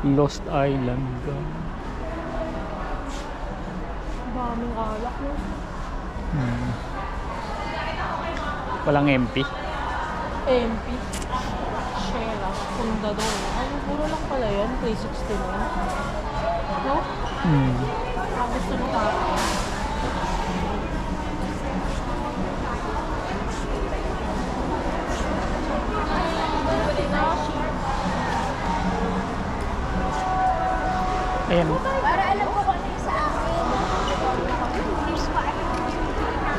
Lost Island. Daming alak mo. Walang MP. MP. Shera. Fundador. Ano, puro lang pala yan. 369. No? Tapos na tayo. Ayan. Para alam ko kung ano yung sa akin.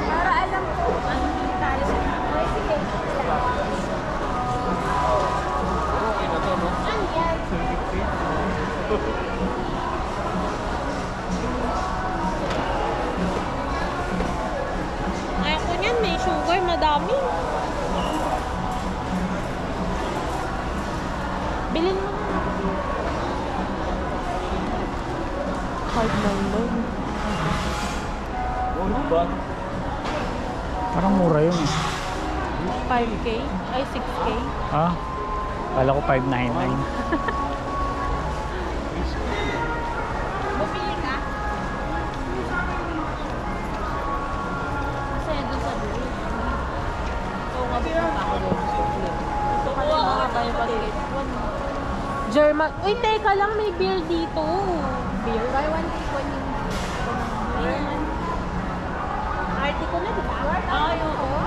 Para alam ko ano yung tayo sa akin. Sige. Ano yan? Ayaw ko niyan. May sugar. Madami. Bilhin mo. Card ng loan. Parang mura yun eh. 5K? Ay, 6K? Ah, kala ko 599. Bumili ka? Kasi doon sa dulo. Oo nga, bumunta ako doon. Gusto ka na makakayo basket. German. Uy, teka lang, may beer dito. Beer? Buy one, take one yung Arty ko na, di ba? Ay, oo.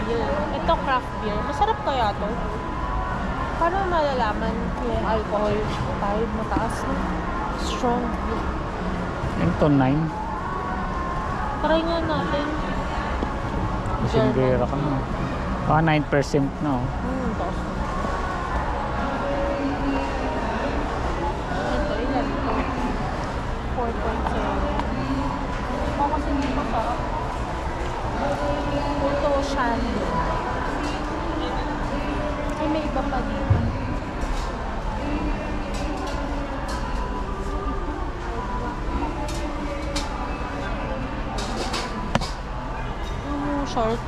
Beer. Ito, craft beer. Masarap kaya to? Paano malalaman yung alcohol type mataas na? Strong beer. Ito 9. Try nga natin. Masindera ka na. Ah, 9% na oh. Taas na. Ito, ilan ito? 4.7. Ako kasi hindi pa pa. Ito, Shandy. Ay, may iba pa dito. Short.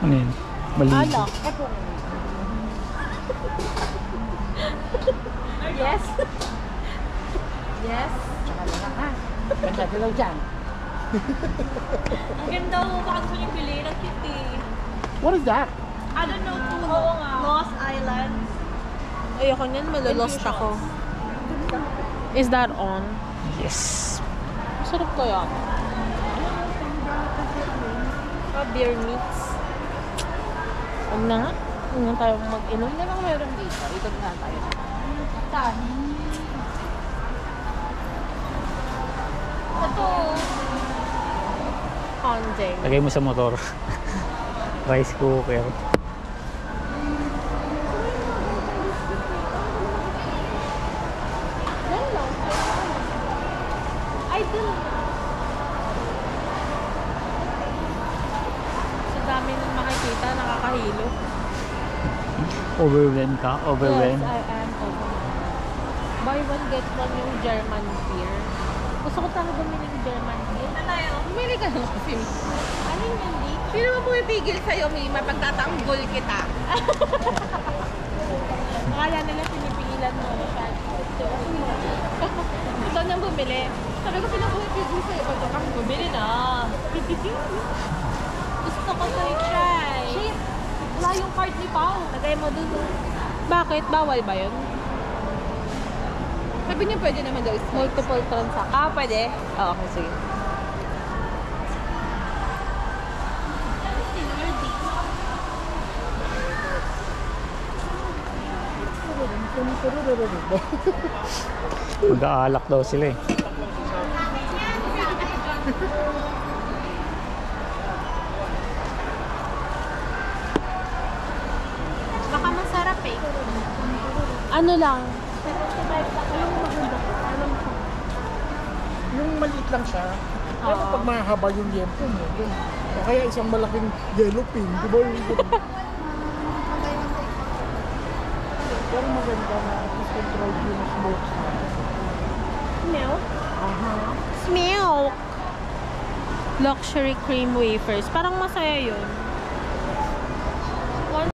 Ano yun? Mali. Alak. Yes. Yes. Ganda daw dyan. Ang ganda mo. Baka gusto niyo piliin. Ang cute eh. What is that? I don't know kung Lost Islands. Ayoko niyan. Malolost ako. Is that on? Yes. Masarap kaya. Beer mix. Huwag na nga. Huwag na tayo mag-inom. Ano bang meron dito? Dito na tayo. Saan? Ito. Conjeng. Lagay mo sa motor. Rice cooker. Ay, dun. Sa dami nang makikita, nakakahilo. Overwhelm ka? Overwhelm? Yes, I am overwhelmed. Buy one, get one yung German beer. Gusto ko talaga bumili ng German beer. Ano tayo? Bumili ka ng coffee. Ano yung hindi? Sino ba pumipigil sa'yo, Mima? Pagtatanggol kita. Akala nila pinipigilan mo na siya. Gusto niyang bumili. Sabi ko, pinapumipigil sa'yo. Pagtatanggol. Bumili na. Gusto ko to i-try. Shit! Wala yung card ni Pao. Lagay mo dun. Bakit? Bawal ba yun? Sabi niya pwede naman daw is Multiple transaction. Ah, pwede? Oo, okay, sige. Mag-aalak daw sila eh. Baka masarap eh. Ano lang? Yung maliit lang siya. Pero pag mahaba yung yempo mo, yun. O kaya isang malaking yellow pin, di ba? Pero maganda na at least control yung smoke. Milk? Aha. Milk! Luxury cream wafers. Parang masaya yun.